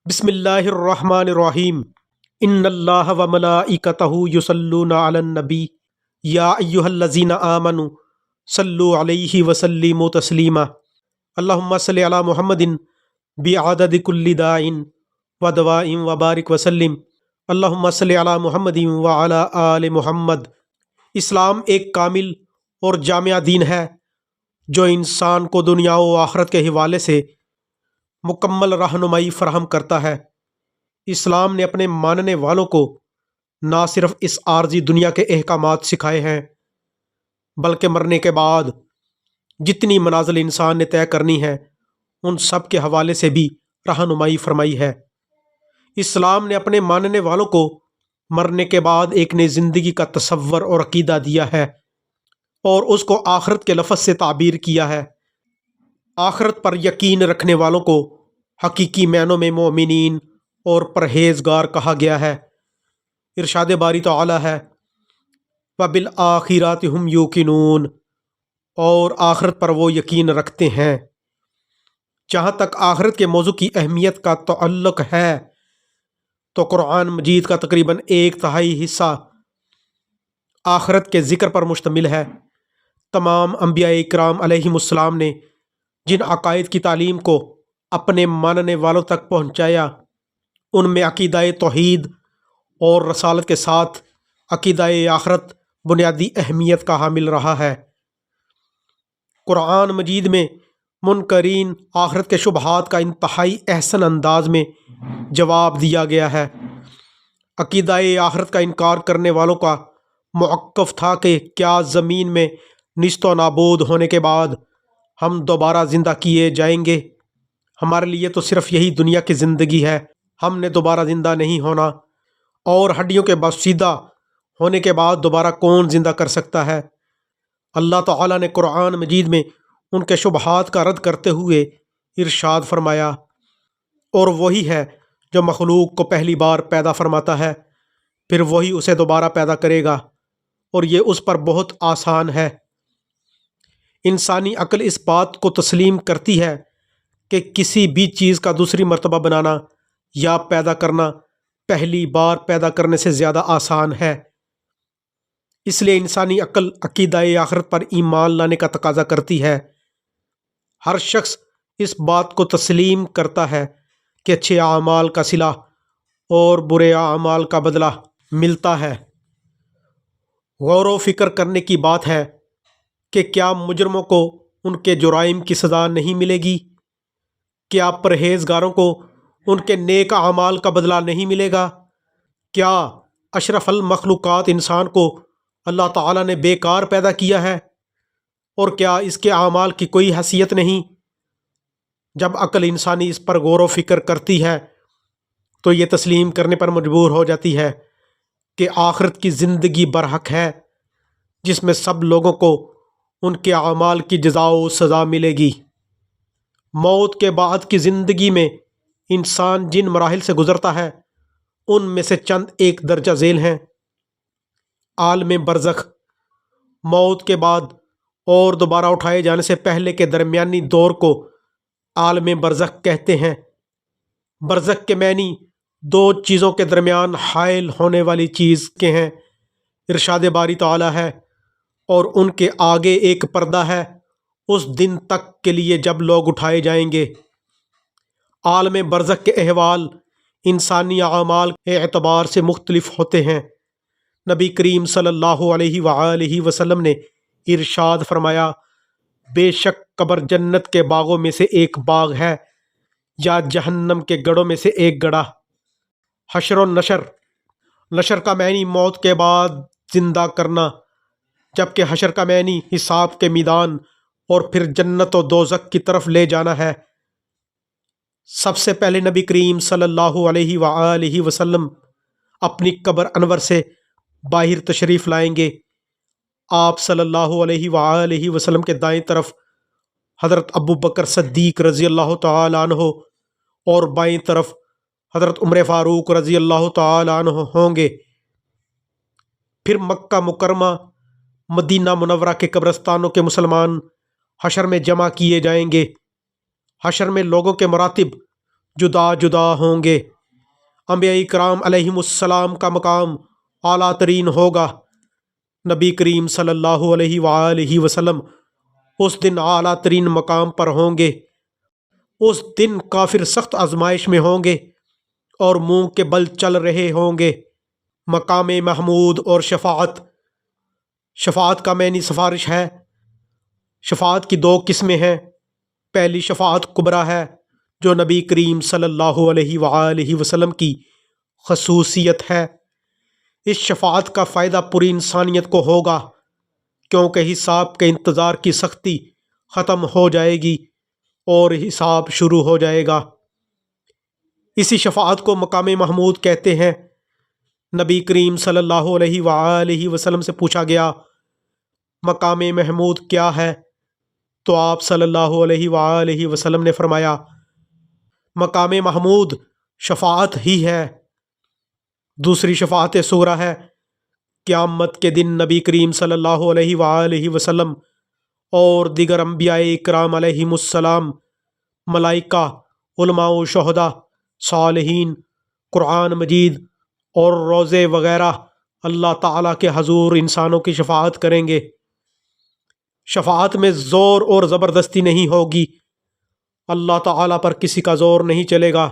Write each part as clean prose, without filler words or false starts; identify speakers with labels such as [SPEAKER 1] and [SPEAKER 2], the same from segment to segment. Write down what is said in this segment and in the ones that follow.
[SPEAKER 1] بسم اللہ الرحمن الرحیم ان اللہ و ملائکتہ یصلون علی النبی یا ایہا الذین آمنوا صلوا علیہ وسلموا تسلیما اللہم صلی علی محمد بعدد کل داع و دواء وبارک وسلم اللہم صلی علی محمد وعلی آل محمد۔ اسلام ایک کامل اور جامع دین ہے جو انسان کو دنیا و آخرت کے حوالے سے مکمل رہنمائی فراہم کرتا ہے۔ اسلام نے اپنے ماننے والوں کو نہ صرف اس عارضی دنیا کے احکامات سکھائے ہیں بلکہ مرنے کے بعد جتنی منازل انسان نے طے کرنی ہے ان سب کے حوالے سے بھی رہنمائی فرمائی ہے۔ اسلام نے اپنے ماننے والوں کو مرنے کے بعد ایک نئی زندگی کا تصور اور عقیدہ دیا ہے اور اس کو آخرت کے لفظ سے تعبیر کیا ہے۔ آخرت پر یقین رکھنے والوں کو حقیقی معنوں میں مومنین اور پرہیزگار کہا گیا ہے۔ ارشاد باری تعالی ہے وَبِالْآخِرَاتِ هُمْ یوقنون، اور آخرت پر وہ یقین رکھتے ہیں۔ جہاں تک آخرت کے موضوع کی اہمیت کا تعلق ہے تو قرآن مجید کا تقریباً 1/3 حصہ آخرت کے ذکر پر مشتمل ہے۔ تمام انبیاء اکرام علیہم السلام نے جن عقائد کی تعلیم کو اپنے ماننے والوں تک پہنچایا ان میں عقیدہ توحید اور رسالت کے ساتھ عقیدہ آخرت بنیادی اہمیت کا حامل رہا ہے۔ قرآن مجید میں منکرین آخرت کے شبہات کا انتہائی احسن انداز میں جواب دیا گیا ہے۔ عقیدہ آخرت کا انکار کرنے والوں کا موقف تھا کہ کیا زمین میں نیست و نابود ہونے کے بعد ہم دوبارہ زندہ کیے جائیں گے؟ ہمارے لیے تو صرف یہی دنیا کی زندگی ہے، ہم نے دوبارہ زندہ نہیں ہونا، اور ہڈیوں کے بسیدہ ہونے کے بعد دوبارہ کون زندہ کر سکتا ہے؟ اللہ تعالیٰ نے قرآن مجید میں ان کے شبہات کا رد کرتے ہوئے ارشاد فرمایا، اور وہی ہے جو مخلوق کو پہلی بار پیدا فرماتا ہے پھر وہی اسے دوبارہ پیدا کرے گا، اور یہ اس پر بہت آسان ہے۔ انسانی عقل اس بات کو تسلیم کرتی ہے کہ کسی بھی چیز کا دوسری مرتبہ بنانا یا پیدا کرنا پہلی بار پیدا کرنے سے زیادہ آسان ہے۔ اس لیے انسانی عقل عقیدہ آخرت پر ایمان لانے کا تقاضا کرتی ہے۔ ہر شخص اس بات کو تسلیم کرتا ہے کہ اچھے اعمال کا صلہ اور برے اعمال کا بدلہ ملتا ہے۔ غور و فکر کرنے کی بات ہے کہ کیا مجرموں کو ان کے جرائم کی سزا نہیں ملے گی؟ کیا پرہیزگاروں کو ان کے نیک اعمال کا بدلہ نہیں ملے گا؟ کیا اشرف المخلوقات انسان کو اللہ تعالیٰ نے بیکار پیدا کیا ہے، اور کیا اس کے اعمال کی کوئی حیثیت نہیں؟ جب عقل انسانی اس پر غور و فکر کرتی ہے تو یہ تسلیم کرنے پر مجبور ہو جاتی ہے کہ آخرت کی زندگی برحق ہے جس میں سب لوگوں کو ان کے اعمال کی جزا و سزا ملے گی۔ موت کے بعد کی زندگی میں انسان جن مراحل سے گزرتا ہے ان میں سے چند ایک درجہ ذیل ہیں۔ عالم برزخ، موت کے بعد اور دوبارہ اٹھائے جانے سے پہلے کے درمیانی دور کو عالم برزخ کہتے ہیں۔ برزخ کے معنی دو چیزوں کے درمیان حائل ہونے والی چیز کے ہیں۔ ارشاد باری تعالی ہے اور ان کے آگے ایک پردہ ہے اس دن تک کے لیے جب لوگ اٹھائے جائیں گے۔ عالم برزخ کے احوال انسانی اعمال کے اعتبار سے مختلف ہوتے ہیں۔ نبی کریم صلی اللہ علیہ وآلہ وسلم نے ارشاد فرمایا، بے شک قبر جنت کے باغوں میں سے ایک باغ ہے یا جہنم کے گڑھوں میں سے ایک گڑھا۔ حشر و نشر، نشر کا معنی موت کے بعد زندہ کرنا، جبکہ حشر کا معنی حساب کے میدان اور پھر جنت و دوزخ کی طرف لے جانا ہے۔ سب سے پہلے نبی کریم صلی اللہ علیہ وآلہ وسلم اپنی قبر انور سے باہر تشریف لائیں گے۔ آپ صلی اللہ علیہ وآلہ وسلم کے دائیں طرف حضرت ابو بکر صدیق رضی اللہ تعالی عنہ اور بائیں طرف حضرت عمر فاروق رضی اللہ تعالی عنہ ہوں گے۔ پھر مکہ مکرمہ، مدینہ منورہ کے قبرستانوں کے مسلمان حشر میں جمع کیے جائیں گے۔ حشر میں لوگوں کے مراتب جدا جدا ہوں گے۔ انبیاء کرام علیہم السلام کا مقام اعلیٰ ترین ہوگا۔ نبی کریم صلی اللہ علیہ وآلہ وسلم اس دن اعلیٰ ترین مقام پر ہوں گے۔ اس دن کافر سخت آزمائش میں ہوں گے اور منہ کے بل چل رہے ہوں گے۔ مقام محمود اور شفاعت۔ شفاعت کا معنی سفارش ہے۔ شفاعت کی دو قسمیں ہیں۔ پہلی شفاعت کبریٰ ہے جو نبی کریم صلی اللہ علیہ وآلہ وسلم کی خصوصیت ہے۔ اس شفاعت کا فائدہ پوری انسانیت کو ہوگا، کیونکہ حساب کے انتظار کی سختی ختم ہو جائے گی اور حساب شروع ہو جائے گا۔ اسی شفاعت کو مقام محمود کہتے ہیں۔ نبی کریم صلی اللہ علیہ وآلہ وسلم سے پوچھا گیا، مقام محمود کیا ہے؟ تو آپ صلی اللہ علیہ وآلہ وسلم نے فرمایا، مقام محمود شفاعت ہی ہے۔ دوسری شفاعت صغریٰ ہے۔ قیامت کے دن نبی کریم صلی اللہ علیہ وآلہ وسلم اور دیگر انبیاء اکرام علیہم السلام، ملائکہ، علماء و شہداء، صالحین، قرآن مجید اور روزے وغیرہ اللہ تعالیٰ کے حضور انسانوں کی شفاعت کریں گے۔ شفاعت میں زور اور زبردستی نہیں ہوگی۔ اللہ تعالیٰ پر کسی کا زور نہیں چلے گا۔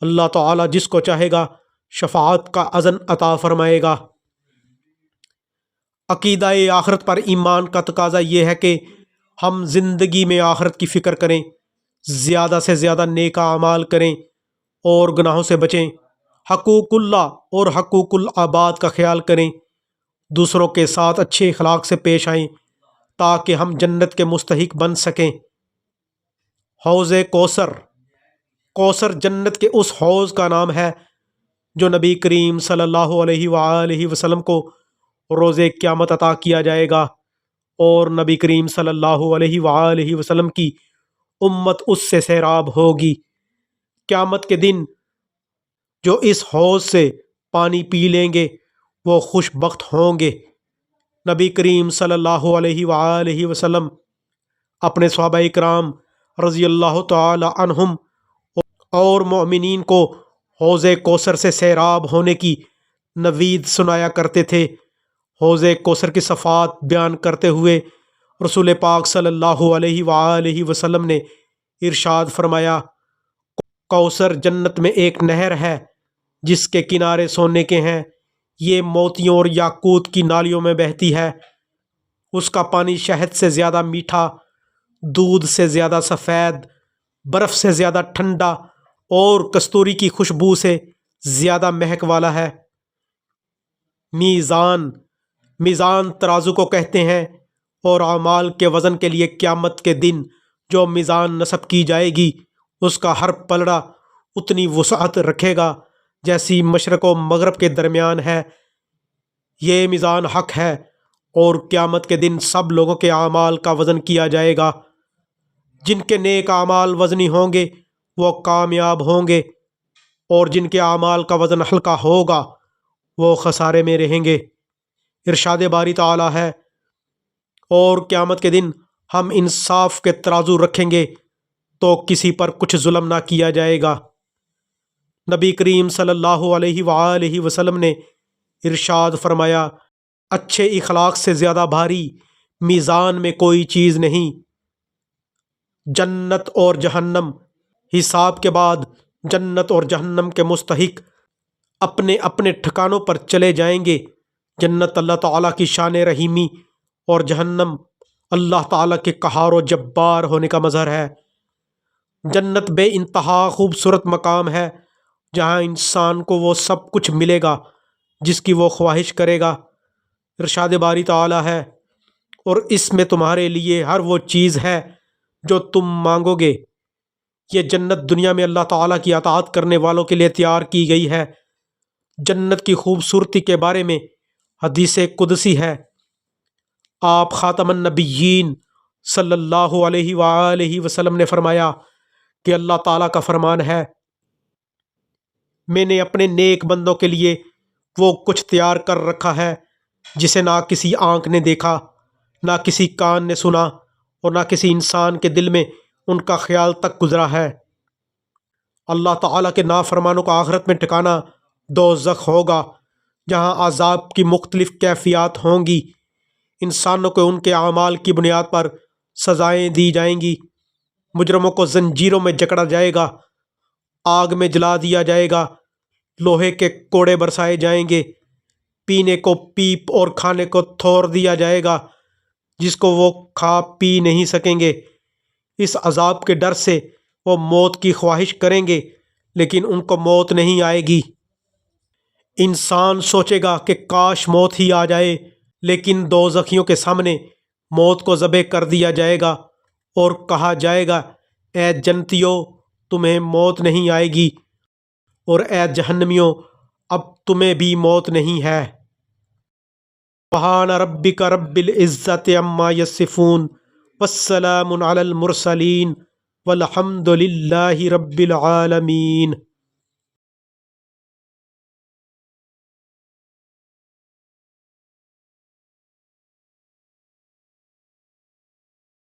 [SPEAKER 1] اللہ تعالیٰ جس کو چاہے گا شفاعت کا اذن عطا فرمائے گا۔ عقیدہ آخرت پر ایمان کا تقاضا یہ ہے کہ ہم زندگی میں آخرت کی فکر کریں، زیادہ سے زیادہ نیک اعمال کریں اور گناہوں سے بچیں، حقوق اللہ اور حقوق العباد کا خیال کریں، دوسروں کے ساتھ اچھے اخلاق سے پیش آئیں تاکہ ہم جنت کے مستحق بن سکیں۔ حوض کوثر۔ کوثر جنت کے اس حوض کا نام ہے جو نبی کریم صلی اللہ علیہ وآلہ وسلم کو روز قیامت عطا کیا جائے گا، اور نبی کریم صلی اللہ علیہ وآلہ وسلم کی امت اس سے سیراب ہوگی۔ قیامت کے دن جو اس حوض سے پانی پی لیں گے وہ خوش بخت ہوں گے۔ نبی کریم صلی اللہ علیہ وآلہ وسلم اپنے صحابہ اکرام رضی اللہ تعالی عنہم اور مومنین کو حوض کوثر سے سیراب ہونے کی نوید سنایا کرتے تھے۔ حوض کوثر کی صفات بیان کرتے ہوئے رسول پاک صلی اللہ علیہ وآلہ وسلم نے ارشاد فرمایا، کوثر جنت میں ایک نہر ہے جس کے کنارے سونے کے ہیں، یہ موتیوں اور یاقوت کی نالیوں میں بہتی ہے، اس کا پانی شہد سے زیادہ میٹھا، دودھ سے زیادہ سفید، برف سے زیادہ ٹھنڈا اور کستوری کی خوشبو سے زیادہ مہک والا ہے۔ میزان۔ میزان ترازو کو کہتے ہیں، اور اعمال کے وزن کے لیے قیامت کے دن جو میزان نصب کی جائے گی اس کا ہر پلڑا اتنی وسعت رکھے گا جیسی مشرق و مغرب کے درمیان ہے۔ یہ میزان حق ہے، اور قیامت کے دن سب لوگوں کے اعمال کا وزن کیا جائے گا۔ جن کے نیک اعمال وزنی ہوں گے وہ کامیاب ہوں گے، اور جن کے اعمال کا وزن ہلکا ہوگا وہ خسارے میں رہیں گے۔ ارشاد باری تعالی ہے، اور قیامت کے دن ہم انصاف کے ترازو رکھیں گے تو کسی پر کچھ ظلم نہ کیا جائے گا۔ نبی کریم صلی اللہ علیہ وآلہ وسلم نے ارشاد فرمایا، اچھے اخلاق سے زیادہ بھاری میزان میں کوئی چیز نہیں۔ جنت اور جہنم۔ حساب کے بعد جنت اور جہنم کے مستحق اپنے اپنے ٹھکانوں پر چلے جائیں گے۔ جنت اللہ تعالیٰ کی شان رحیمی اور جہنم اللہ تعالیٰ کے قہار و جبار ہونے کا مظہر ہے۔ جنت بے انتہا خوبصورت مقام ہے جہاں انسان کو وہ سب کچھ ملے گا جس کی وہ خواہش کرے گا۔ ارشاد باری تعالیٰ ہے، اور اس میں تمہارے لیے ہر وہ چیز ہے جو تم مانگو گے۔ یہ جنت دنیا میں اللہ تعالیٰ کی اطاعت کرنے والوں کے لیے تیار کی گئی ہے۔ جنت کی خوبصورتی کے بارے میں حدیث قدسی ہے۔ آپ خاتم النبیین صلی اللہ علیہ وآلہ وسلم نے فرمایا کہ اللہ تعالیٰ کا فرمان ہے، میں نے اپنے نیک بندوں کے لیے وہ کچھ تیار کر رکھا ہے جسے نہ کسی آنکھ نے دیکھا، نہ کسی کان نے سنا، اور نہ کسی انسان کے دل میں ان کا خیال تک گزرا ہے۔ اللہ تعالیٰ کے نافرمانوں کا آخرت میں ٹھکانہ دوزخ ہوگا، جہاں عذاب کی مختلف کیفیات ہوں گی۔ انسانوں کو ان کے اعمال کی بنیاد پر سزائیں دی جائیں گی۔ مجرموں کو زنجیروں میں جکڑا جائے گا، آگ میں جلا دیا جائے گا، لوہے کے کوڑے برسائے جائیں گے، پینے کو پیپ اور کھانے کو تھور دیا جائے گا جس کو وہ کھا پی نہیں سکیں گے۔ اس عذاب کے ڈر سے وہ موت کی خواہش کریں گے لیکن ان کو موت نہیں آئے گی۔ انسان سوچے گا کہ کاش موت ہی آ جائے، لیکن دوزخیوں کے سامنے موت کو ذبح کر دیا جائے گا اور کہا جائے گا، اے جنتیوں، تمہیں موت نہیں آئے گی، اور اے جہنمیوں، اب تمہیں بھی موت نہیں ہے۔ سبحان ربک رب العزت عما یصفون والسلام علی المرسلین والحمد للہ رب العالمین۔